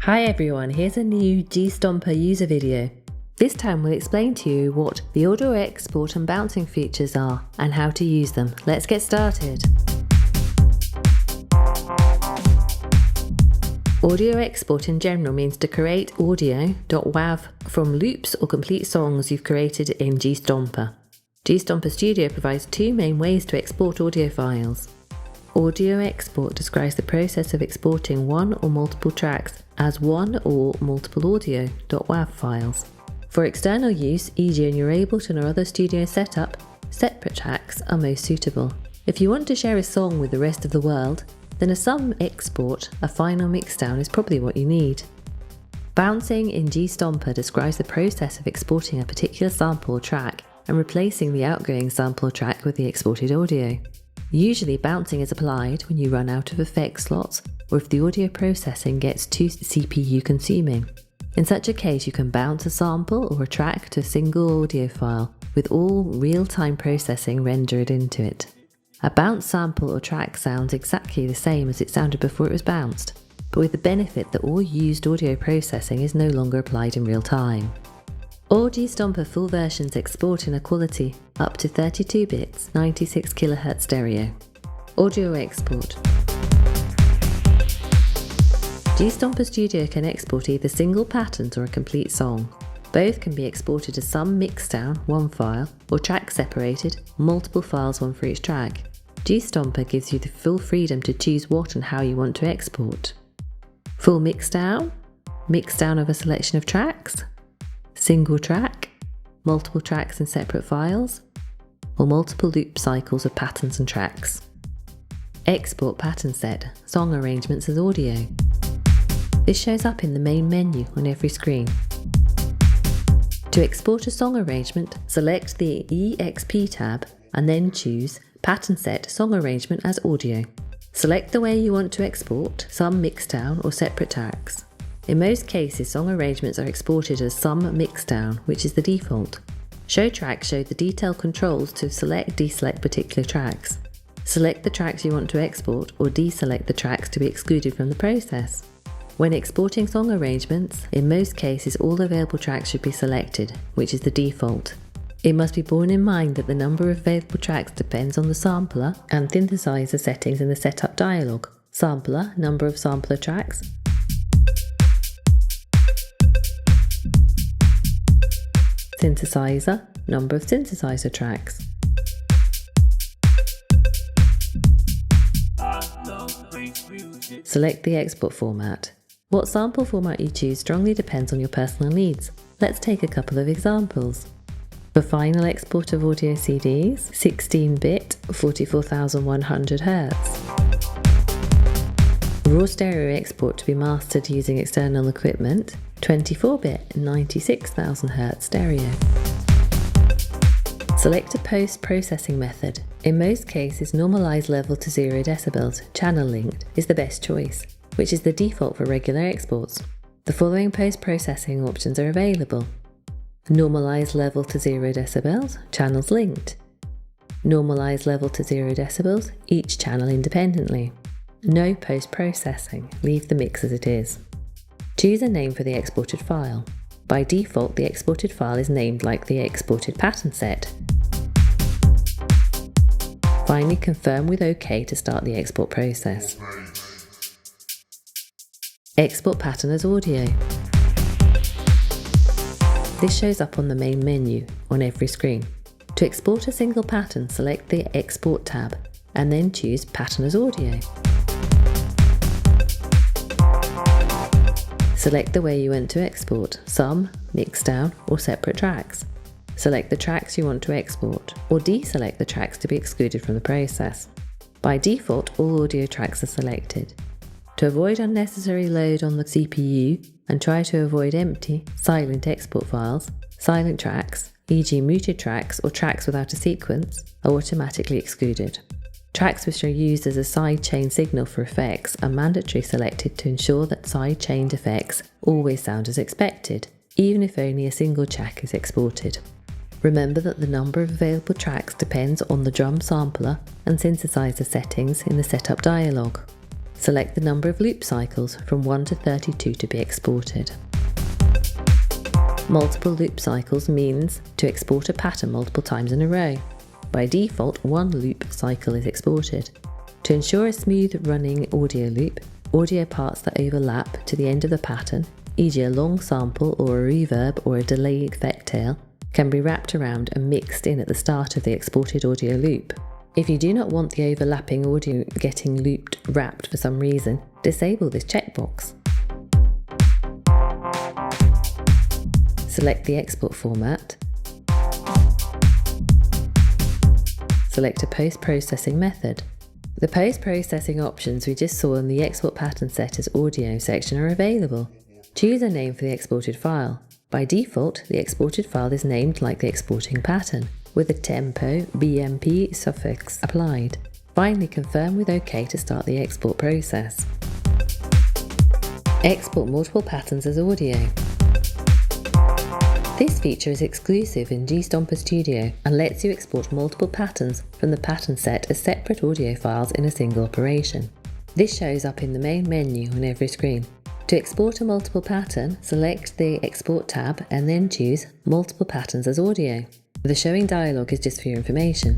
Hi everyone, here's a new G-Stomper user video. This time we'll explain to you what the audio export and bouncing features are and how to use them. Let's get started. Audio export in general means to create audio.wav from loops or complete songs you've created in G-Stomper. G-Stomper Studio provides two main ways to export audio files. Audio export describes the process of exporting one or multiple tracks as one or multiple audio.wav files. For external use, e.g. in your Ableton or other studio setup, separate tracks are most suitable. If you want to share a song with the rest of the world, then a sum export, a final mixdown is probably what you need. Bouncing in G-Stomper describes the process of exporting a particular sample or track and replacing the outgoing sample or track with the exported audio. Usually bouncing is applied when you run out of effect slots or if the audio processing gets too CPU consuming. In such a case, you can bounce a sample or a track to a single audio file with all real-time processing rendered into it. A bounce sample or track sounds exactly the same as it sounded before it was bounced, but with the benefit that all used audio processing is no longer applied in real time. All G-Stomper full versions export in a quality up to 32 bits, 96 kHz stereo. Audio export. G-Stomper Studio can export either single patterns or a complete song. Both can be exported as some mixdown, one file, or track separated, multiple files, one for each track. G-Stomper gives you the full freedom to choose what and how you want to export. Full mixdown, mixdown of a selection of tracks, single track, multiple tracks in separate files, or multiple loop cycles of patterns and tracks. Export pattern set, song arrangements as audio. This shows up in the main menu on every screen. To export a song arrangement, select the EXP tab and then choose Pattern Set Song Arrangement as Audio. Select the way you want to export, some mixdown or separate tracks. In most cases, song arrangements are exported as some mixdown, which is the default. Show Tracks show the detailed controls to deselect particular tracks. Select the tracks you want to export or deselect the tracks to be excluded from the process. When exporting song arrangements, in most cases all available tracks should be selected, which is the default. It must be borne in mind that the number of available tracks depends on the sampler and synthesizer settings in the setup dialog. Sampler, number of sampler tracks. Synthesizer, number of synthesizer tracks. Select the export format. What sample format you choose strongly depends on your personal needs. Let's take a couple of examples. For final export of audio CDs, 16-bit, 44,100 Hz. Raw stereo export to be mastered using external equipment, 24-bit, 96,000 Hz stereo. Select a post-processing method. In most cases, normalized level to 0 decibels, channel linked, is the best choice, which is the default for regular exports. The following post-processing options are available. Normalized level to 0 decibels, channels linked. Normalized level to 0 decibels, each channel independently. No post-processing, leave the mix as it is. Choose a name for the exported file. By default, the exported file is named like the exported pattern set. Finally, confirm with OK to start the export process. Export pattern as audio. This shows up on the main menu on every screen. To export a single pattern, select the Export tab and then choose Pattern as Audio. Select the way you want to export, some, mixdown or separate tracks. Select the tracks you want to export or deselect the tracks to be excluded from the process. By default, all audio tracks are selected. To avoid unnecessary load on the CPU and try to avoid empty, silent export files, silent tracks, e.g. muted tracks or tracks without a sequence, are automatically excluded. Tracks which are used as a sidechain signal for effects are mandatorily selected to ensure that sidechained effects always sound as expected, even if only a single track is exported. Remember that the number of available tracks depends on the drum sampler and synthesizer settings in the setup dialog. Select the number of loop cycles from 1 to 32 to be exported. Multiple loop cycles means to export a pattern multiple times in a row. By default, one loop cycle is exported. To ensure a smooth running audio loop, audio parts that overlap to the end of the pattern, e.g. a long sample or a reverb or a delay effect tail, can be wrapped around and mixed in at the start of the exported audio loop. If you do not want the overlapping audio getting looped wrapped for some reason, disable this checkbox. Select the export format. Select a post-processing method. The post-processing options we just saw in the Export Pattern Set as Audio section are available. Choose a name for the exported file. By default, the exported file is named like the exporting pattern, with a tempo BMP suffix applied. Finally, confirm with OK to start the export process. Export multiple patterns as audio. This feature is exclusive in G-Stomper Studio and lets you export multiple patterns from the pattern set as separate audio files in a single operation. This shows up in the main menu on every screen. To export a multiple pattern, select the Export tab and then choose Multiple Patterns as Audio. The showing dialog is just for your information.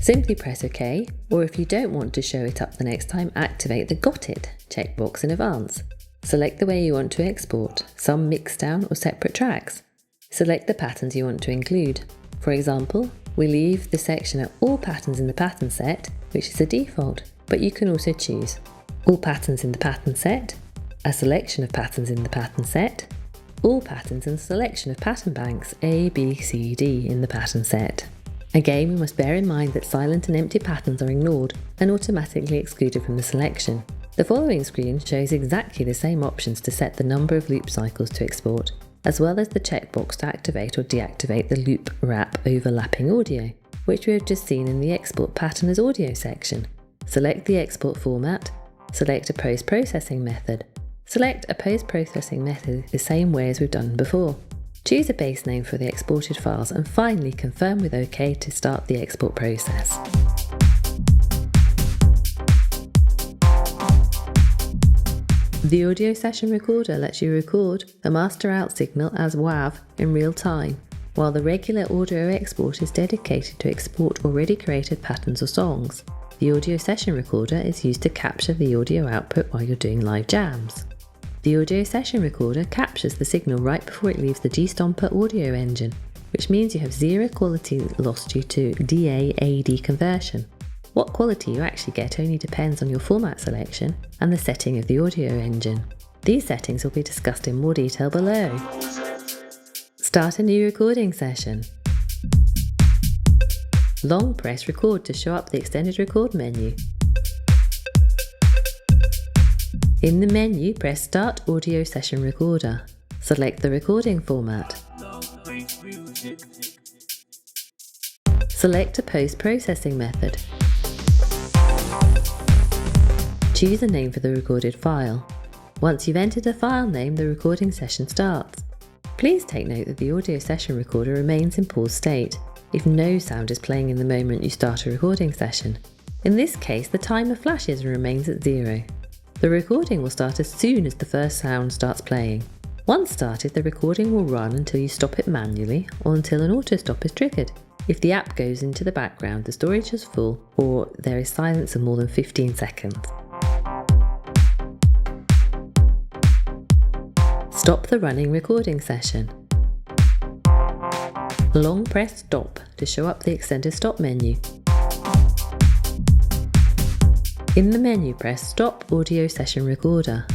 Simply press OK, or if you don't want to show it up the next time, activate the Got It checkbox in advance. Select the way you want to export, some mixdown or separate tracks. Select the patterns you want to include. For example, we leave the section at All Patterns in the Pattern Set, which is a default, but you can also choose All Patterns in the Pattern Set, a selection of patterns in the pattern set, all patterns and a selection of pattern banks A, B, C, D in the pattern set. Again, we must bear in mind that silent and empty patterns are ignored and automatically excluded from the selection. The following screen shows exactly the same options to set the number of loop cycles to export, as well as the checkbox to activate or deactivate the loop wrap overlapping audio, which we have just seen in the Export Pattern as Audio section. Select the export format, select a post-processing method. Select a post-processing method the same way as we've done before. Choose a base name for the exported files and finally confirm with OK to start the export process. The audio session recorder lets you record the master out signal as WAV in real time, while the regular audio export is dedicated to export already created patterns or songs. The audio session recorder is used to capture the audio output while you're doing live jams. The audio session recorder captures the signal right before it leaves the G-Stomper audio engine, which means you have zero quality loss due to DA/AD conversion. What quality you actually get only depends on your format selection and the setting of the audio engine. These settings will be discussed in more detail below. Start a new recording session. Long press record to show up the extended record menu. In the menu, press Start Audio Session Recorder. Select the recording format. Select a post-processing method. Choose a name for the recorded file. Once you've entered a file name, the recording session starts. Please take note that the audio session recorder remains in pause state if no sound is playing in the moment you start a recording session. In this case, the timer flashes and remains at 0. The recording will start as soon as the first sound starts playing. Once started, the recording will run until you stop it manually or until an auto stop is triggered. If the app goes into the background, the storage is full, or there is silence of more than 15 seconds. Stop the running recording session. Long press Stop to show up the extended stop menu. In the menu, press Stop Audio Session Recorder.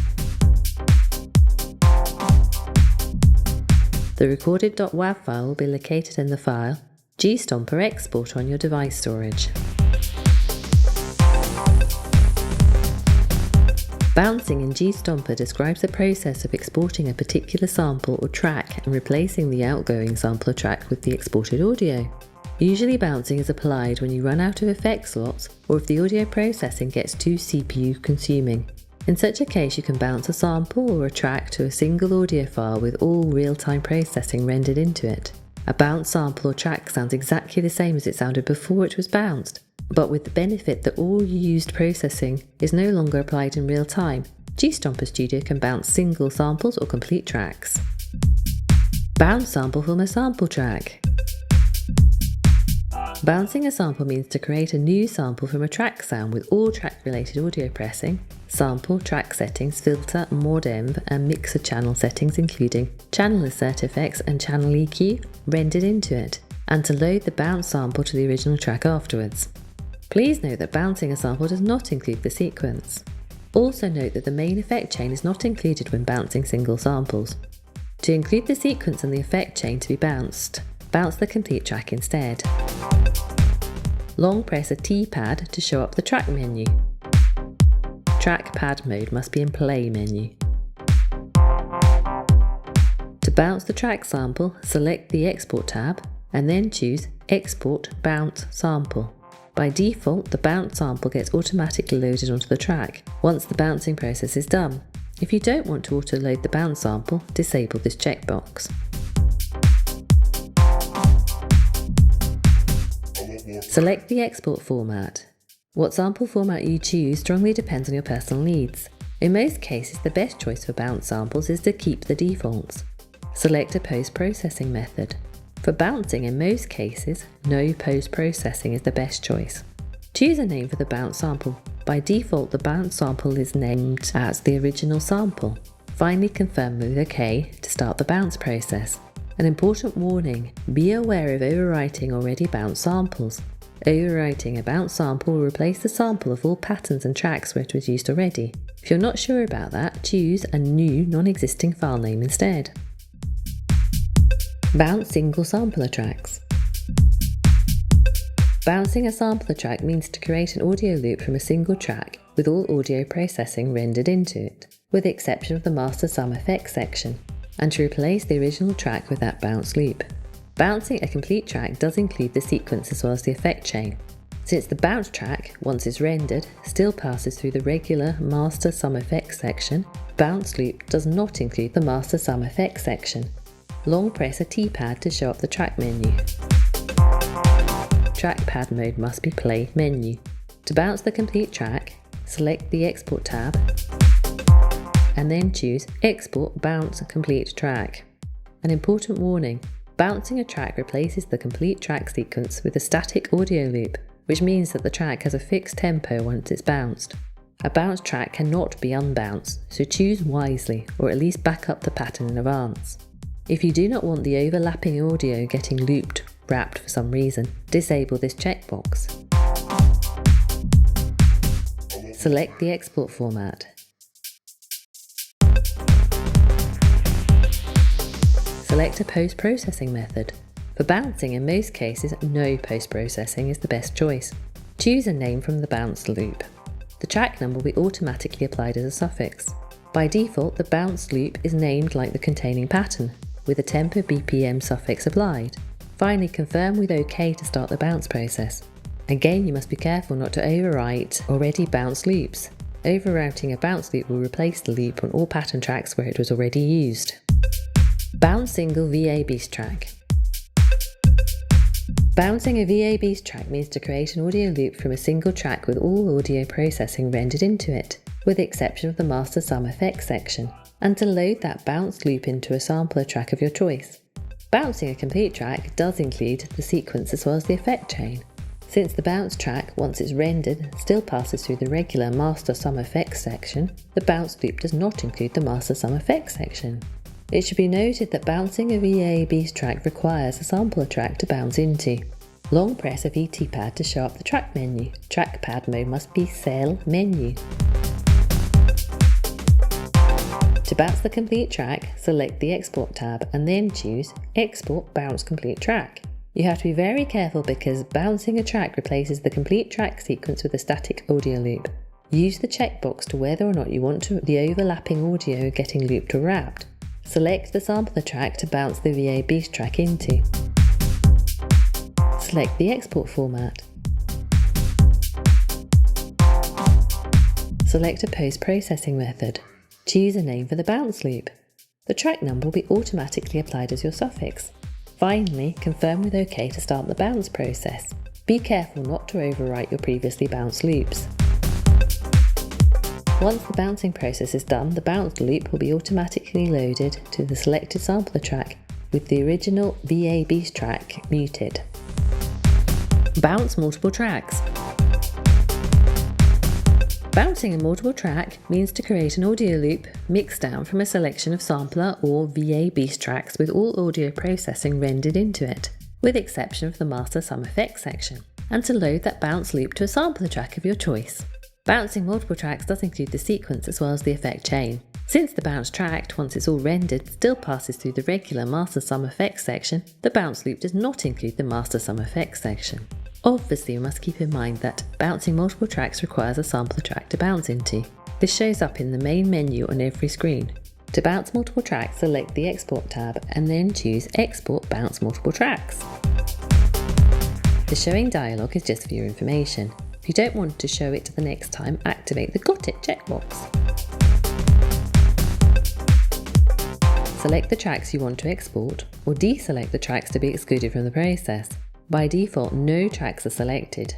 The recorded .wav file will be located in the file G-Stomper Export on your device storage. Bouncing in G-Stomper describes the process of exporting a particular sample or track and replacing the outgoing sample or track with the exported audio. Usually bouncing is applied when you run out of effect slots or if the audio processing gets too CPU consuming. In such a case, you can bounce a sample or a track to a single audio file with all real-time processing rendered into it. A bounced sample or track sounds exactly the same as it sounded before it was bounced, but with the benefit that all used processing is no longer applied in real time. G-Stomper Studio can bounce single samples or complete tracks. Bounce sample from a sample track. Bouncing a sample means to create a new sample from a track sound with all track-related audio pressing, sample, track settings, filter, mod env and mixer channel settings including channel assert effects and channel EQ rendered into it, and to load the bounce sample to the original track afterwards. Please note that bouncing a sample does not include the sequence. Also note that the main effect chain is not included when bouncing single samples. To include the sequence and the effect chain to be bounced, bounce the complete track instead. Long press a T pad to show up the track menu. Track pad mode must be in play menu. To bounce the track sample, select the Export tab and then choose Export Bounce Sample. By default, the bounce sample gets automatically loaded onto the track once the bouncing process is done. If you don't want to auto-load the bounce sample, disable this checkbox. Select the export format. What sample format you choose strongly depends on your personal needs. In most cases, the best choice for bounce samples is to keep the defaults. Select a post-processing method. For bouncing, in most cases, no post-processing is the best choice. Choose a name for the bounce sample. By default, the bounce sample is named as the original sample. Finally, confirm with OK to start the bounce process. An important warning, be aware of overwriting already bounced samples. Overwriting a bounce sample will replace the sample of all patterns and tracks where it was used already. If you're not sure about that, choose a new non-existing file name instead. Bounce single sampler tracks. Bouncing a sampler track means to create an audio loop from a single track with all audio processing rendered into it, with the exception of the master sum effects section, and to replace the original track with that bounce loop. Bouncing a complete track does include the sequence as well as the effect chain. Since the bounce track, once it's rendered, still passes through the regular master sum effects section, bounce loop does not include the master sum effects section. Long press a T pad to show up the track menu. Trackpad mode must be play menu. To bounce the complete track, select the Export tab and then choose Export Bounce Complete Track. An important warning, bouncing a track replaces the complete track sequence with a static audio loop, which means that the track has a fixed tempo once it's bounced. A bounced track cannot be unbounced, so choose wisely or at least back up the pattern in advance. If you do not want the overlapping audio getting looped, wrapped for some reason, disable this checkbox. Select the export format. Select a post-processing method. For bouncing, in most cases, no post-processing is the best choice. Choose a name from the bounce loop. The track number will be automatically applied as a suffix. By default, the bounce loop is named like the containing pattern, with a tempo BPM suffix applied. Finally, confirm with OK to start the bounce process. Again, you must be careful not to overwrite already bounced loops. Overwriting a bounce loop will replace the loop on all pattern tracks where it was already used. Bounce single VA-Beast track. Bouncing a VA-Beast track means to create an audio loop from a single track with all audio processing rendered into it, with the exception of the master sum effects section, and to load that bounce loop into a sampler track of your choice. Bouncing a complete track does include the sequence as well as the effect chain. Since the bounce track, once it's rendered, still passes through the regular master sum effects section, the bounce loop does not include the master sum effects section. It should be noted that bouncing a VA-Beast track requires a sampler track to bounce into. Long press a VT pad to show up the track menu. Trackpad mode must be Cell menu. To bounce the complete track, select the Export tab and then choose Export Bounce Complete Track. You have to be very careful because bouncing a track replaces the complete track sequence with a static audio loop. Use the checkbox to whether or not you want the overlapping audio getting looped or wrapped. Select the sampler track to bounce the VA-Beast track into. Select the export format. Select a post-processing method. Choose a name for the bounce loop. The track number will be automatically applied as your suffix. Finally, confirm with OK to start the bounce process. Be careful not to overwrite your previously bounced loops. Once the bouncing process is done, the bounced loop will be automatically loaded to the selected sampler track with the original VA-Beast track muted. Bounce multiple tracks. Bouncing a multiple track means to create an audio loop mixed down from a selection of sampler or VA-Beast tracks with all audio processing rendered into it, with exception of the master sum effects section, and to load that bounce loop to a sampler track of your choice. Bouncing multiple tracks does include the sequence as well as the effect chain. Since the bounce track, once it's all rendered, still passes through the regular master sum effects section, the bounce loop does not include the master sum effects section. Obviously, you must keep in mind that bouncing multiple tracks requires a sampler track to bounce into. This shows up in the main menu on every screen. To bounce multiple tracks, select the Export tab and then choose Export Bounce Multiple Tracks. The showing dialog is just for your information. If you don't want to show it to the next time, activate the Got It checkbox. Select the tracks you want to export, or deselect the tracks to be excluded from the process. By default, no tracks are selected.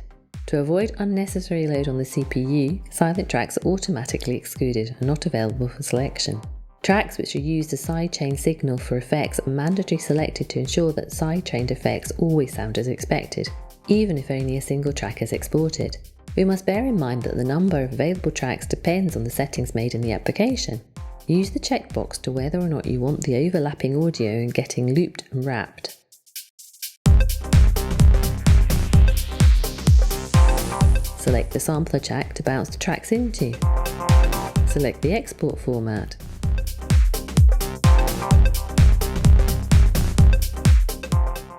To avoid unnecessary load on the CPU, silent tracks are automatically excluded and not available for selection. Tracks which are used as sidechain signal for effects are mandatorily selected to ensure that sidechained effects always sound as expected, even if only a single track is exported. We must bear in mind that the number of available tracks depends on the settings made in the application. Use the checkbox to whether or not you want the overlapping audio and getting looped and wrapped. Select the sampler track to bounce the tracks into. Select the export format.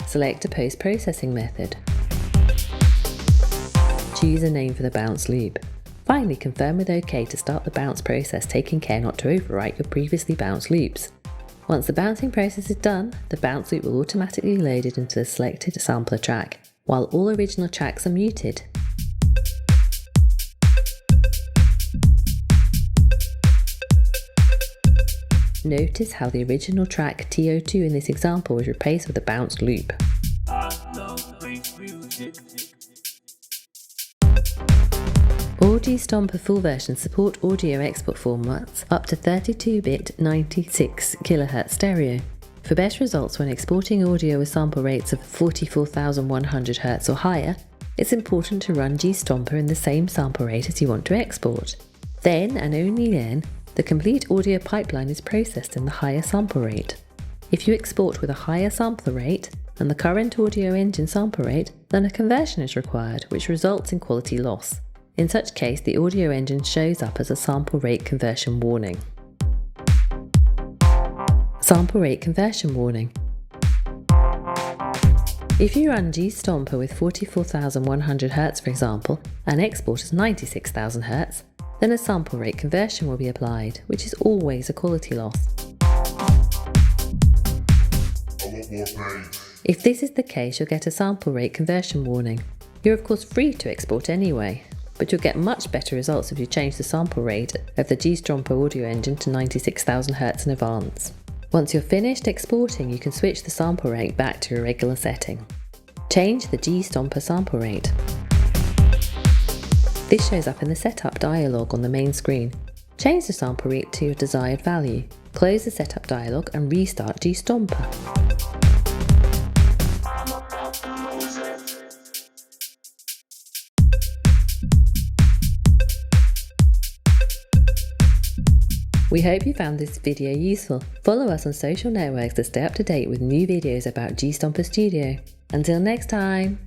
Select a post-processing method. Choose a name for the bounce loop. Finally, confirm with OK to start the bounce process, taking care not to overwrite your previously bounced loops. Once the bouncing process is done, the bounce loop will automatically be loaded into the selected sampler track, while all original tracks are muted. Notice how the original track TO2 in this example was replaced with a bounced loop. All G-Stomper full versions support audio export formats up to 32-bit 96 kHz stereo. For best results when exporting audio with sample rates of 44,100 Hz or higher, it's important to run G-Stomper in the same sample rate as you want to export. Then, and only then, the complete audio pipeline is processed in the higher sample rate. If you export with a higher sampler rate and the current audio engine sample rate, then a conversion is required, which results in quality loss. In such case, the audio engine shows up as a sample rate conversion warning. Sample rate conversion warning. If you run G-Stomper with 44,100 Hz, for example, and export as 96,000 Hz, then a sample rate conversion will be applied, which is always a quality loss. If this is the case, you'll get a sample rate conversion warning. You're of course free to export anyway, but you'll get much better results if you change the sample rate of the G-Stomper audio engine to 96,000 Hz in advance. Once you're finished exporting, you can switch the sample rate back to your regular setting. Change the G-Stomper sample rate. This shows up in the setup dialog on the main screen. Change the sample rate to your desired value. Close the setup dialog and restart G-Stomper. We hope you found this video useful. Follow us on social networks to stay up to date with new videos about G-Stomper Studio. Until next time!